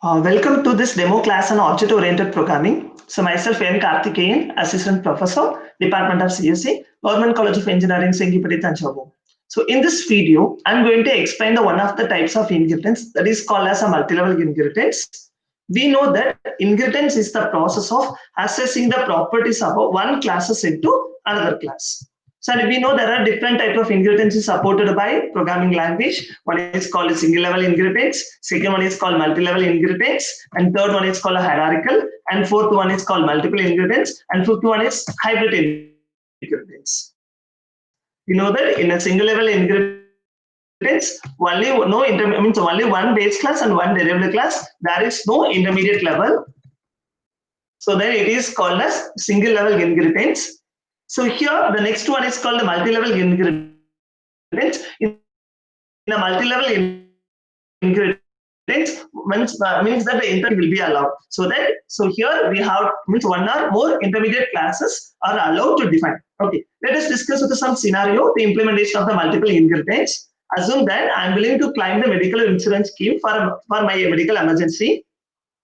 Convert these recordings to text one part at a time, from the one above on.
Welcome to this demo class on object-oriented programming. So myself, M. Karthikeyan, Assistant Professor, Department of CSE, Government College of Engineering, Sengipudi, Tanjavur. So in this video, I'm going to explain the one of the types of inheritance that is called as a multi-level inheritance. We know that inheritance is the process of accessing the properties of one class into another class. So we know there are different types of inheritance supported by programming language. One is called a single level inheritance, second one is called multi-level inheritance, and third one is called a hierarchical, and fourth one is called multiple inheritance, and fifth one is hybrid inheritance. We know that in a single level inheritance, only only one base class and one derivative class. There is no intermediate level. So then it is called as single level inheritance. So here the next one is called the multi-level inheritance. In a multi-level inheritance means that the intermediate will be allowed. So here we have one or more intermediate classes are allowed to define. Okay, let us discuss with some scenario the implementation of the multiple inheritance. Assume that I am willing to claim the medical insurance scheme for my medical emergency.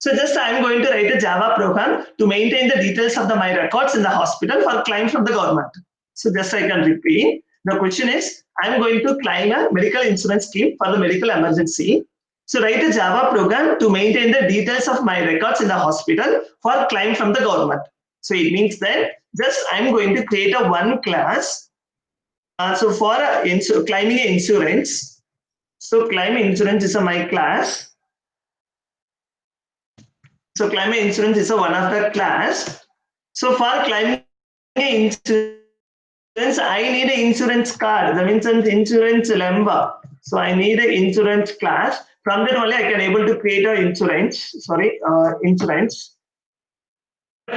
So just I am going to write a Java program to maintain the details of my records in the hospital for claim from the government. So just I can repeat. The question is, I am going to claim a medical insurance scheme for the medical emergency. So write a Java program to maintain the details of my records in the hospital for claim from the government. So it means that just I am going to create a one class. So for claiming insurance. So claiming insurance is my class. So claiming insurance is one of the class. So for claiming insurance, I need an insurance card. That means an insurance number. So I need an insurance class. From that only I can able to create an insurance. Insurance.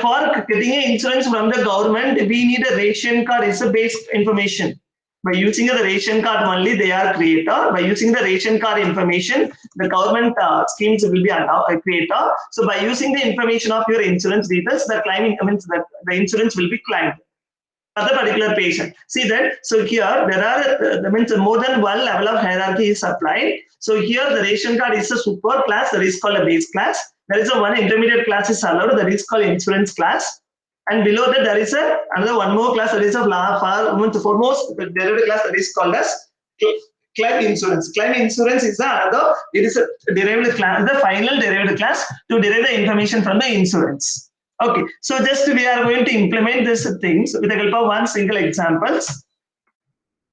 For getting an insurance from the government, we need a ration card. It's a base information. By using the ration card only, they are created. By using the ration card information, the government schemes will be created. So by using the information of your insurance details, the claiming means that the insurance will be claimed for the particular patient. See that? So here there are means more than one level of hierarchy is applied. So here the ration card is a super class that is called a base class. There is a one intermediate class is allowed that is called insurance class. And below that there is another one more class that is of foremost derivative class that is called as claim insurance. Claim insurance is another, it is a derivative class, the final derivative class to derive the information from the insurance. Okay, so just we are going to implement these things with the help of one single examples.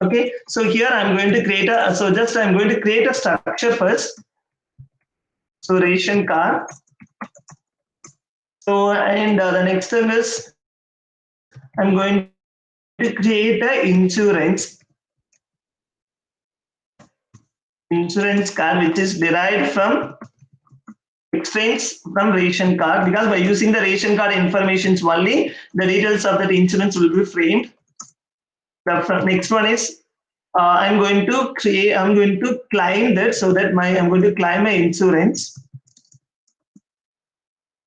Okay, so here I'm going to create I'm going to create a structure first. So ration card. So and the next thing is I'm going to create an insurance card which is derived from extends from ration card, because by using the ration card information only the details of that insurance will be framed. The next one is I'm going to claim that, so that I'm going to claim my insurance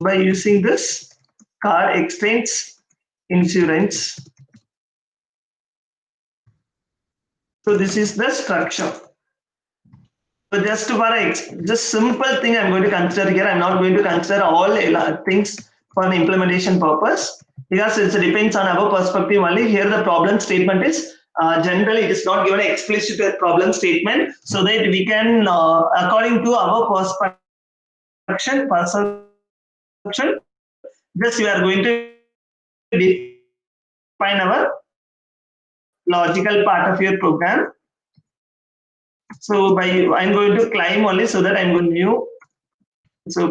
by using this card extends insurance. So this is the structure. So just simple thing I'm going to consider here. I'm not going to consider all things for the implementation purpose, because it depends on our perspective only. Here the problem statement is generally it is not given an explicit problem statement, so that we can according to our perception, just we are going to define our logical part of your program. So I'm going to claim only, so that I'm going to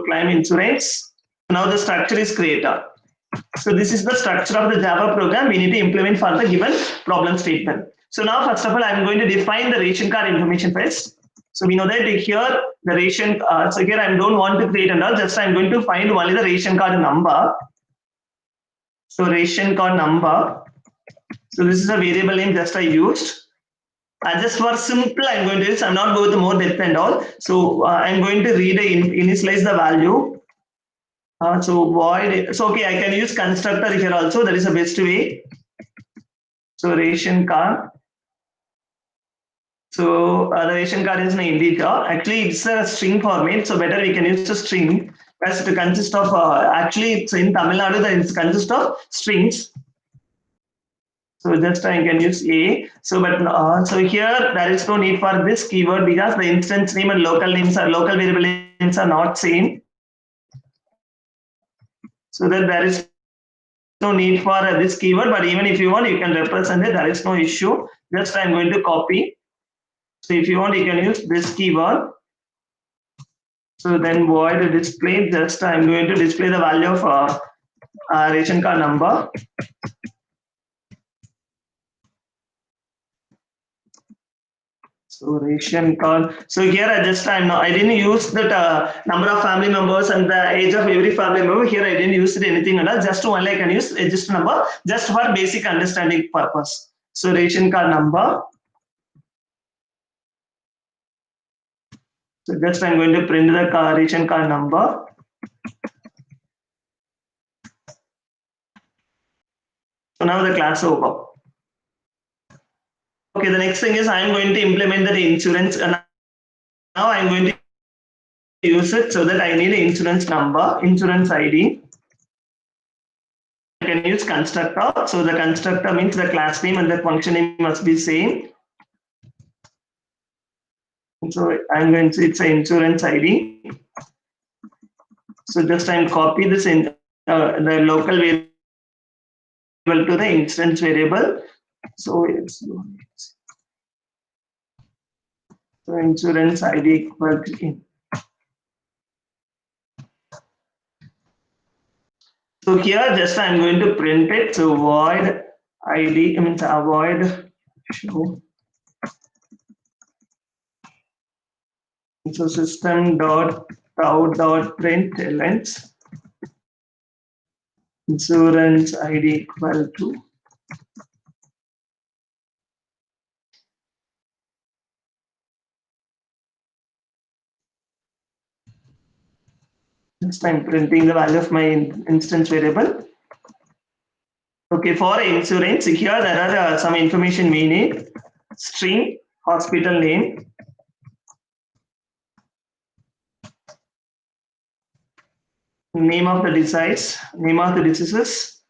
claim insurance. Now the structure is created. So this is the structure of the Java program we need to implement for the given problem statement. So now first of all I'm going to define the ration card information first. So we know that here the ration so here I don't want to create another, just I'm going to find only the ration card number. So ration card number. So this is a variable name just I used. Just for simple, I'm going to use, I'm not going to more depth and all. So I'm going to initialize the value. So void, so okay, I can use constructor here also, that is the best way. So ration card. So the ration card is an integer. Actually, it's a string format, so better we can use a string as it consists of actually it's in Tamil Nadu that it consists of strings. So just I can use A. So so here there is no need for this keyword because the instance name and local variable names are not same. So that there is no need for this keyword. But even if you want, you can represent it. There is no issue. Just I'm going to copy. So if you want, you can use this keyword. So then void display. Just I'm going to display the value of ration card number. So ration card. So here I didn't use that number of family members and the age of every family member. Here I didn't use it anything at all. Just only I can use register number just for basic understanding purpose. So ration card number. So just I'm going to print the ration card number. So now the class over. Okay, the next thing is I'm going to implement the insurance. And now I'm going to use it so that I need an insurance number, insurance ID. I can use constructor. So the constructor means the class name and the function name must be same. So I'm going to it's an insurance ID. So just I'm copy this in the local variable to the instance variable. So it's so insurance ID equal to in. So here just I'm going to print it. So void ID means avoid show. So system dot out dot print length insurance ID equal to just I'm printing the value of my instance variable. Okay, for insurance here there are some information we need. String, hospital name, name of the disease, name of the diseases,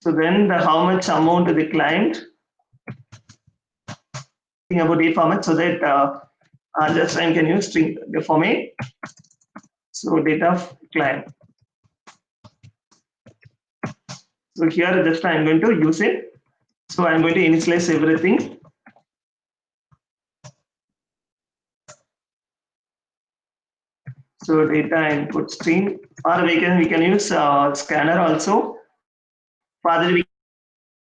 so then the how much amount they claimed, about date format so that just I can use string format. So date of claim. So here just I'm going to use it. So I'm going to initialize everything. So data input string, or we can use scanner also. Further we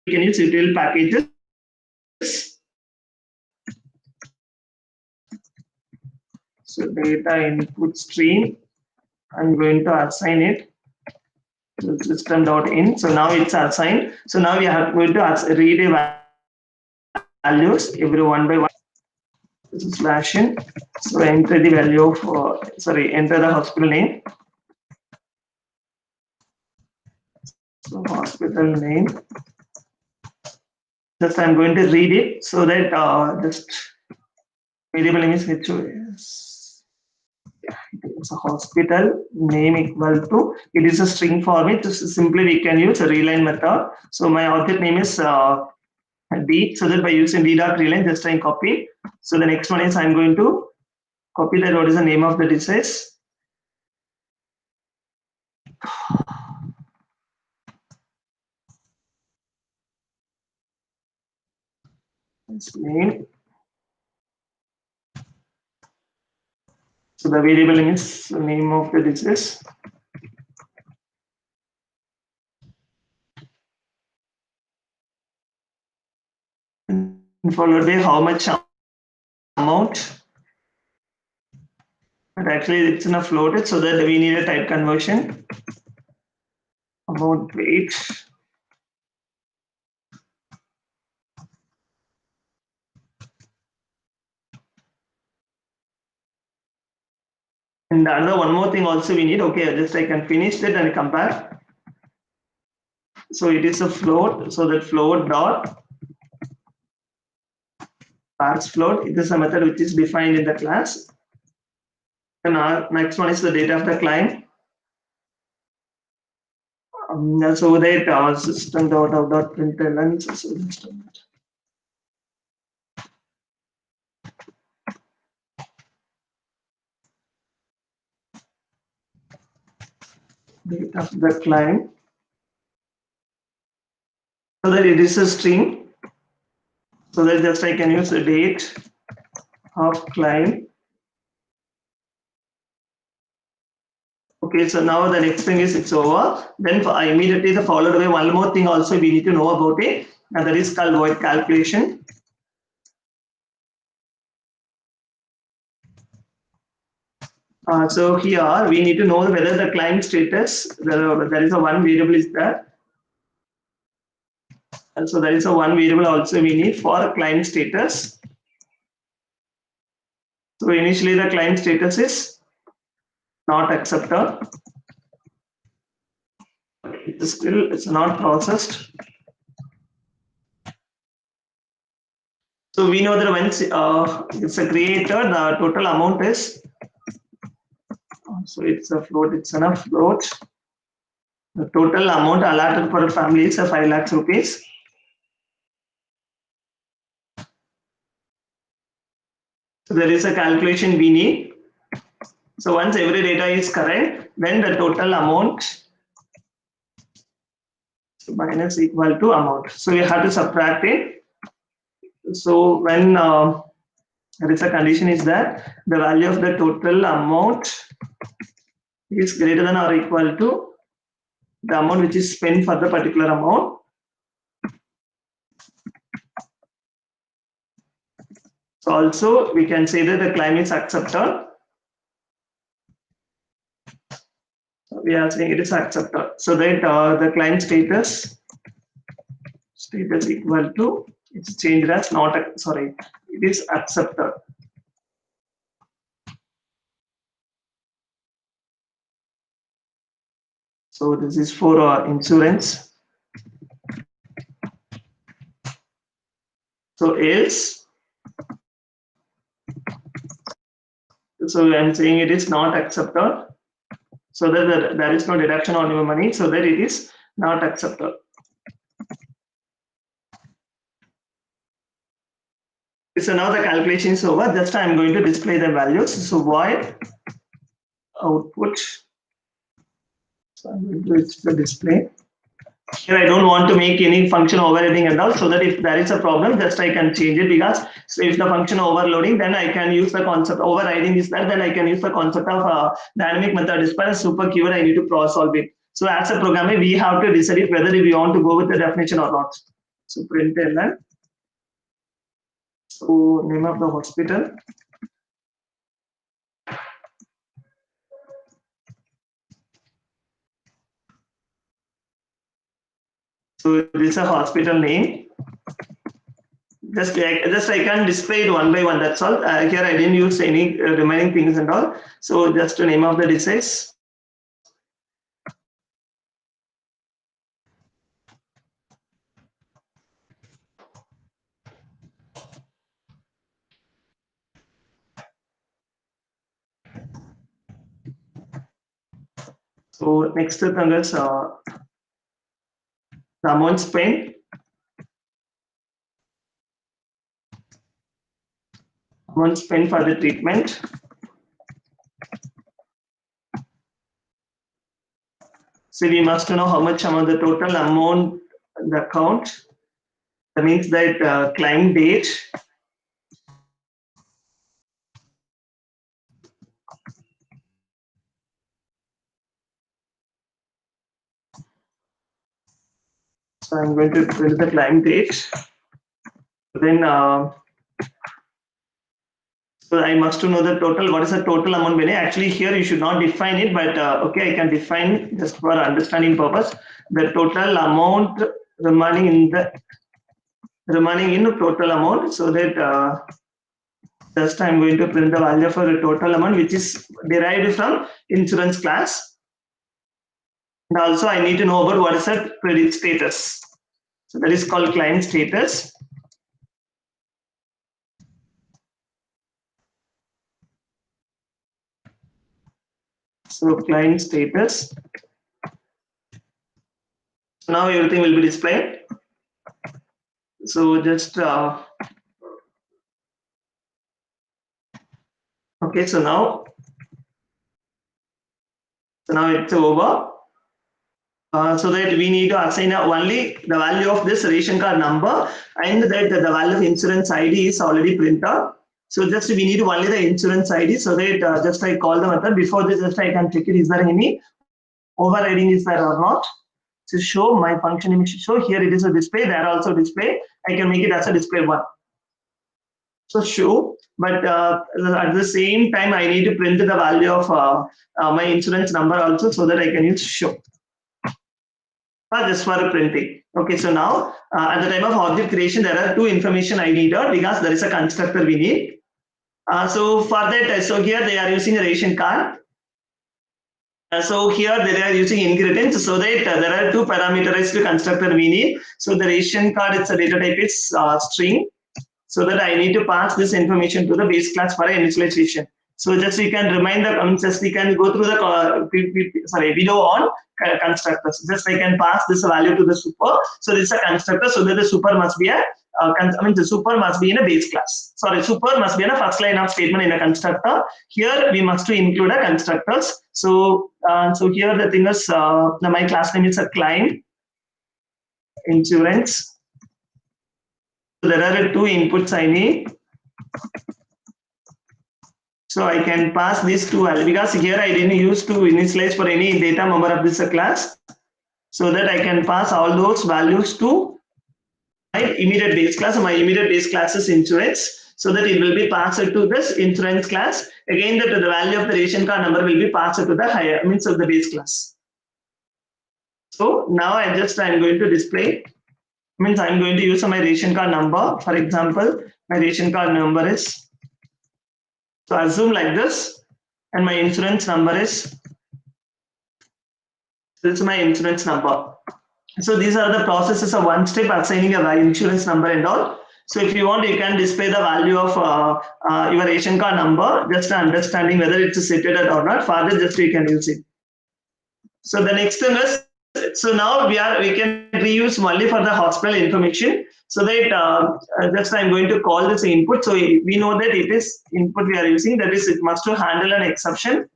can use util packages. So data input stream, I'm going to assign it to system.in. So now it's assigned. So now we are going to read a values every one by one. Slash in. So enter the value of enter the hospital name. So hospital name. Just I'm going to read it so that just variable name is HOS. Yeah, it's a hospital name equal to, it is a string format. So simply we can use a reline method. So my object name is D, so that by using d.reline just I copy. So the next one is I'm going to copy that what is the name of the disease. Its name. So the variable name is the name of the disease. And followed by how much amount. But actually it's in a floated, so that we need a type conversion. Amount weight. And another one more thing also we need. Okay, just I can finish it and compare. So it is a float. So that float dot parse float. It is a method which is defined in the class. And our next one is the data of the client. So that system dot out dot println. So system. Data of the client. So that it is a string. So that just I can use the date of client. Okay, so now the next thing is it's over. Then immediately the followed by one more thing also we need to know about it, and that is called void calculation. So here we need to know whether the client status, there is a one variable is there. And so there is a one variable also we need for client status. So initially the client status is not accepted. It's not processed. So we know that when it's a created, the total amount is, so it's a float, it's enough float. The total amount allotted for a family is 5 lakhs rupees. So there is a calculation we need. So once every data is correct, then the total amount minus equal to amount. So we have to subtract it. So when there is a condition is that the value of the total amount is greater than or equal to the amount which is spent for the particular amount. So also we can say that the claim is accepted. We are saying it is accepted. So that the client status equal to, it's changed as not, sorry, it is accepted. So this is for insurance. So else, so I'm saying it is not accepted. So that there is no deduction on your money, so that it is not accepted. So now the calculation is over. Just I'm going to display the values. So void output. So I'm going to display. Here I don't want to make any function overriding and all, so that if there is a problem, just I can change it, because so if the function overloading, then I can use the concept overriding is there, then I can use the concept of dynamic method is per super keyword. I need to cross solve it. So as a programmer, we have to decide whether we want to go with the definition or not. So println. So name of the hospital. So this is a hospital name. Just I can display it one by one. That's all. Here I didn't use any remaining things and all. So just the name of the disease. So next thing is the amount spent. Amount spent for the treatment. So we must know how much amount the total amount in the account. That means that claim date. So I'm going to print the claim date. Then so I must know the total. What is the total amount? Actually, here you should not define it, but okay, I can define just for understanding purpose. The total amount remaining in total amount, so that Just I'm going to print the value for a total amount which is derived from insurance class. And also I need to know about what is the credit status. So that is called client status. So client status. Now everything will be displayed. So just okay. So now it's over. So that we need to assign only the value of this ration card number, and that the value of insurance ID is already printed. So just we need only the insurance ID, so that just I call the method. Before this, just I can check it, is there any overriding is there or not. To show my function image, show here it is a display, there also display. I can make it as a display one. So show, but at the same time I need to print the value of my insurance number also, so that I can use show. Just for printing. Okay, so now at the time of object creation, there are two information I needed because there is a constructor we need. So for that, so here they are using a ration card. So here they are using inheritance, so that there are two parameterized constructor we need. So the ration card, its a data type is string, so that I need to pass this information to the base class for initialization. So just you can remind that just we can go through the video on constructors. Just I can pass this value to the super. So this is a constructor, so that the super must be a the super must be in a base class. Sorry, super must be in a first line of statement in a constructor. Here we must to include a constructors. So so here the thing is my class name is a client insurance. So there are two inputs I need. So I can pass these two values because here I didn't use to initialize for any data member of this class, so that I can pass all those values to my immediate base class. My immediate base class is insurance, so that it will be passed to this insurance class. Again, that the value of the ration card number will be passed to the higher of the base class. So now I'm going to display. I'm going to use my ration card number. For example, my ration card number is. So assume like this, and my insurance number is. This is my insurance number. So these are the processes of one step assigning a insurance number and all. So if you want, you can display the value of your ration card number, just understanding whether it's stated or not. Further, just you can use it. So the next thing is, so now we can reuse only for the hospital information. So that just I'm going to call this input. So we know that it is input we are using. That is, it must to handle an exception.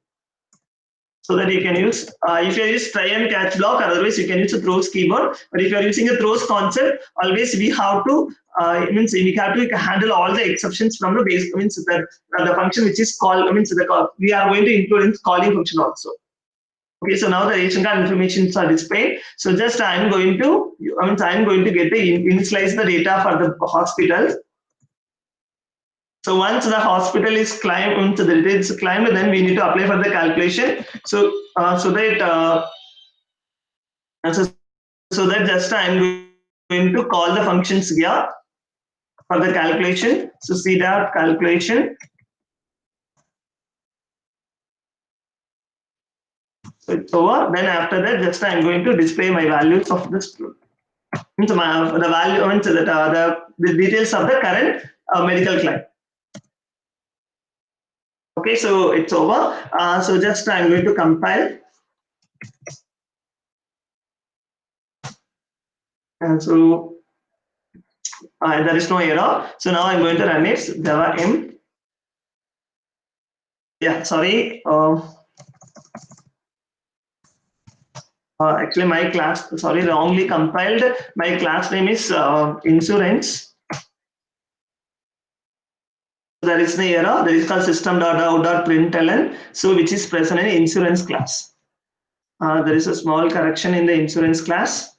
So that you can use, if you use try and catch block, otherwise you can use a throws keyword. But if you are using a throws concept, always we have to we have to handle all the exceptions from the base. The function which is called. We are going to include in calling function also. Okay, so now the ration card informations are displayed. So just I'm going to get the initialize the data for the hospital. So once the hospital is climbed, the data is climbed, then we need to apply for the calculation. So so that just I'm going to call the functions here for the calculation. So CDAP calculation. So it's over. Then after that, just I'm going to display my values of this. The value the details of the current medical claim. Okay, so it's over. So just I'm going to compile. And so there is no error. So now I'm going to run it. Java M. Yeah, sorry. Actually, my class, sorry, wrongly compiled. My class name is insurance. There is no error. There is called system.out.println, so which is present in insurance class. There is a small correction in the insurance class.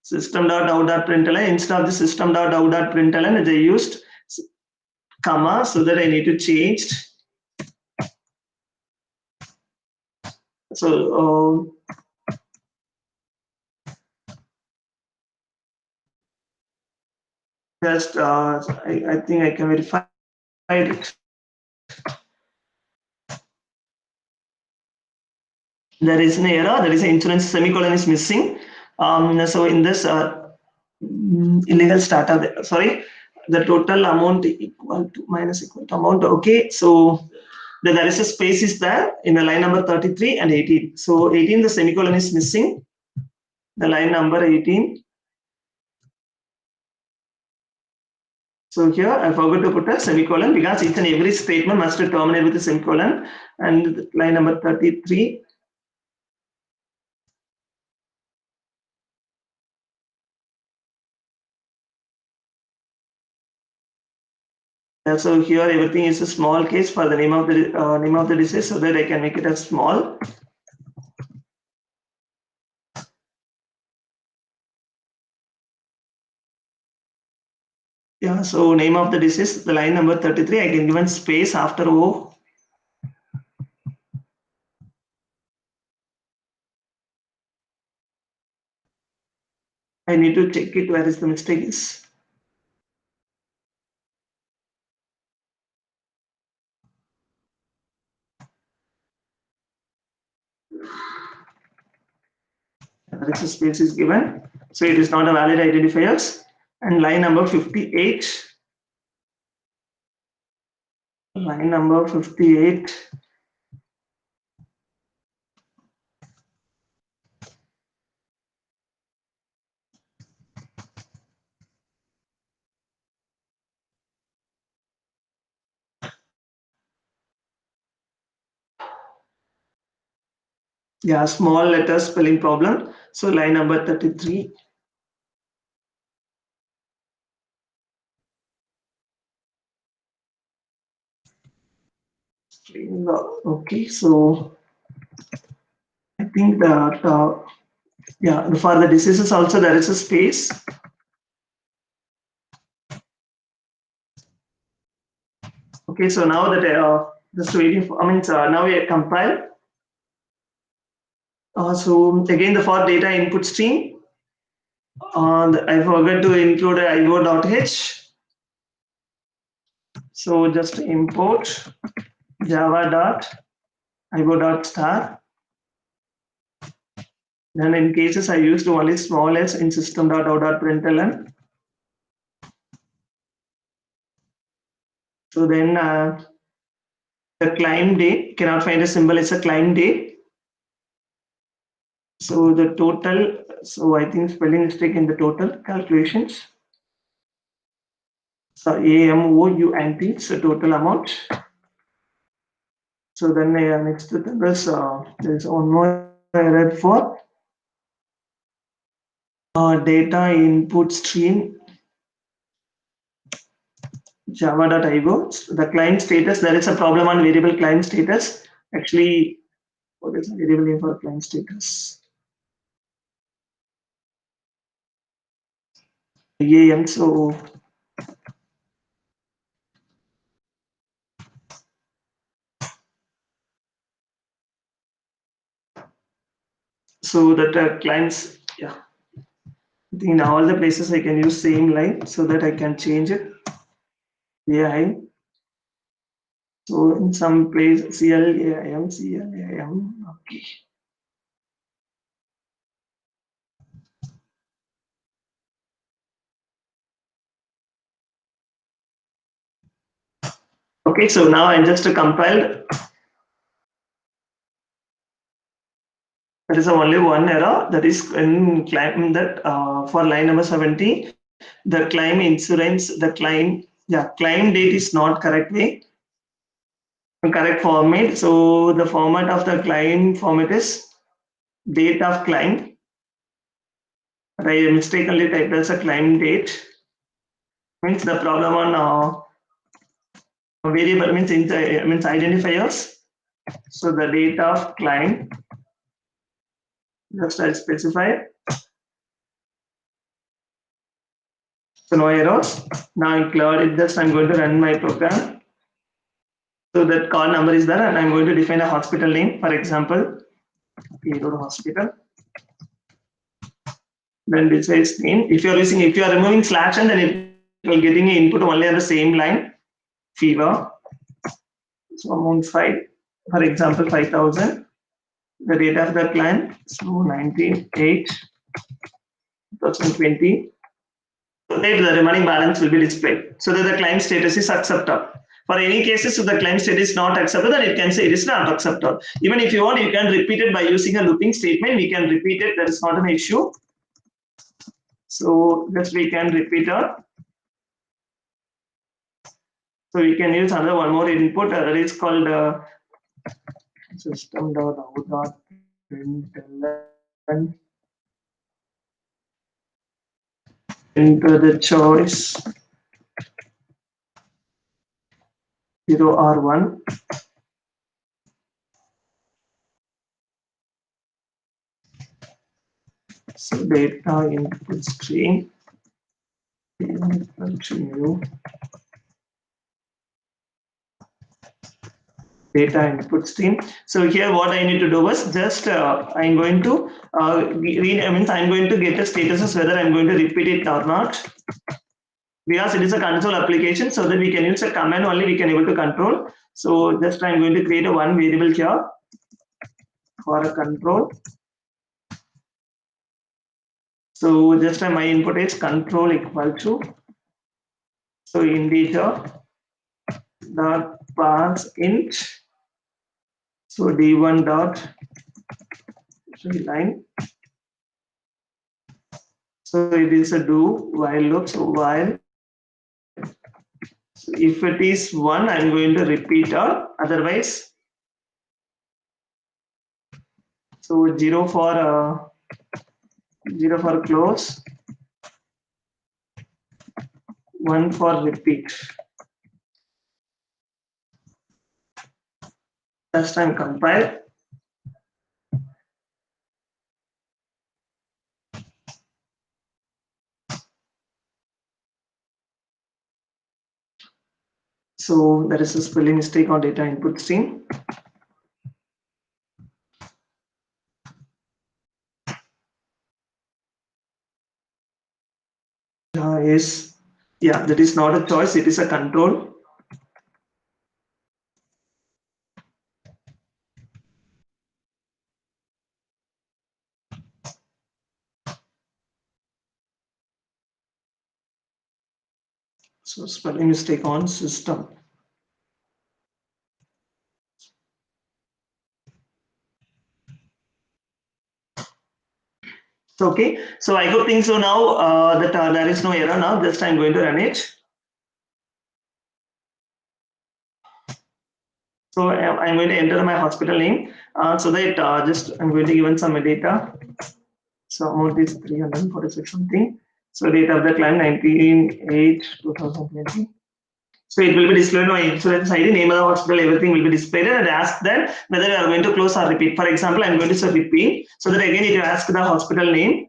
System.out.println, instead of the system.out.println, they used comma, so that I need to change. So just I think I can verify. Right. There is an error. There is an insurance semicolon is missing. So in this illegal startup, sorry, the total amount equal to minus equal to amount. Okay, so there is a space is there in the line number 33 and 18. So 18, the semicolon is missing. The line number 18. So here I forgot to put a semicolon because each and every statement must terminate with a semicolon. And line number 33. So here everything is a small case for the name of the disease, so that I can make it as small. Yeah, so name of the disease, the line number 33, I can give a space after O. I need to check it where is the mistake is. There is a space is given, so it is not a valid identifiers. And line number 58. Line number 58. Yeah, small letter spelling problem. So line number 33. Okay, so I think that yeah, for the diseases also there is a space. Okay, so now that just waiting for, now we compile. So again, the for data input stream, I forgot to include a io.h. So just import java.io.star. Then in cases I used only small s in system.out.println. So then the climb date, cannot find a symbol, it's a climb date. So the total, so I think spelling mistake in the total calculations. So AMOUNT, so total amount. So then next to this, there's one more error for data input stream java.io. The client status, there is a problem on variable client status. Actually, what is the variable name for client status? EAM, so that clients, yeah, I think in all the places I can use same line so that I can change it. AI. So in some place CLAIM, okay. Okay, so now I just compiled. There is only one error, that is in claim that for line number 70, the claim insurance, the claim, yeah, claim date is not correct format. So the format of the claim format is date of claim. I mistakenly typed as a claim date. Means the problem on variable means identifiers. So the date of claim, just I specify. So no errors. Now I cleared it. Just I'm going to run my program. So that call number is there, and I'm going to define a hospital name. For example, payload hospital. Then this is name. If you are removing slash and then it will getting input only on the same line. fever. So amount 5, for example, 5,000. The date of the claim, so 19/8/2020. So that the remaining balance will be displayed. So that the claim status is accepted. For any cases, if the claim status is not accepted, then it can say it is not accepted. Even if you want, you can repeat it by using a looping statement. We can repeat it. That is not an issue. So just we can repeat it. So we can use another one more input that is called system.out.println. Enter the choice 0 or 1. So data input string continue. Data input stream. So here what I need to do is just I'm going to I'm going to get the statuses whether I'm going to repeat it or not, because it is a console application, so that we can use a command only we can able to control. So just I'm going to create a one variable here for a control. So just my input is control equal to, so integer dot pass int, so d1 dot line. So it is a do while loop. So while, so if it is 1, I'm going to repeat or otherwise. So 0 for close, 1 for repeat. Just time compile. So there is a spelling mistake on data input stream. That is not a choice, it is a control. So spelling mistake on system. Okay, so I hope think so now that there is no error now. Just I'm going to run it. So I'm going to enter my hospital name, so that just I'm going to give in some data. So amount is 346 something. So date of the claim 19/8/2020. So it will be displayed my insurance ID, name of the hospital, everything will be displayed, and ask that whether you are going to close or repeat. For example, I'm going to say repeat. So that again it will ask the hospital name.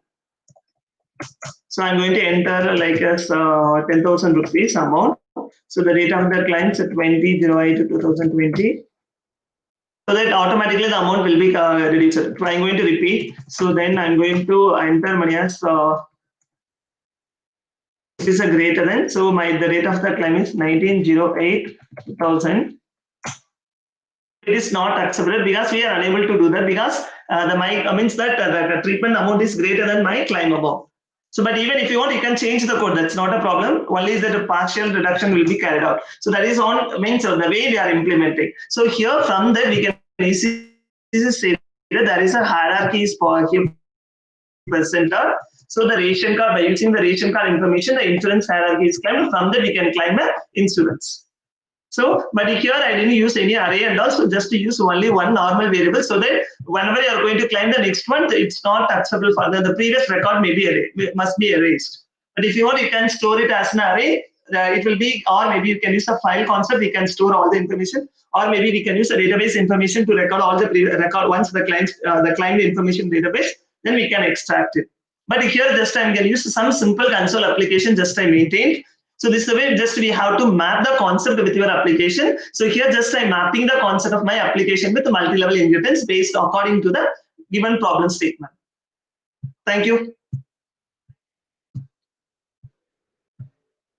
So I'm going to enter like as 10,000 rupees amount. So the date of the claim is 20/08/2020. So that automatically the amount will be reduced. So I'm going to repeat. So then I'm going to enter money as it is a greater than. So the rate of the claim is 19/08/2000. It is not accepted because we are unable to do that, because means that the treatment amount is greater than my claim amount. So, but even if you want, you can change the code. That's not a problem. Only is that a partial reduction will be carried out. So that is on means the way we are implementing. So here from that we can easily say that there is a hierarchy is for here presented. So the ration card, by using the ration card information, the insurance hierarchy is claimed. From that we can claim the insurance. So, but here I didn't use any array and also just to use only one normal variable, so that whenever you are going to claim the next one, it's not acceptable for the previous record must be erased. But if you want, you can store it as an array. It will be, or maybe you can use a file concept. We can store all the information, or maybe we can use a database information to record all the record once the client information database. Then we can extract it. But here just I'm going to use some simple console application just I maintained. So this is the way just we have to map the concept with your application. So here just I'm mapping the concept of my application with multi-level inheritance based according to the given problem statement. Thank you.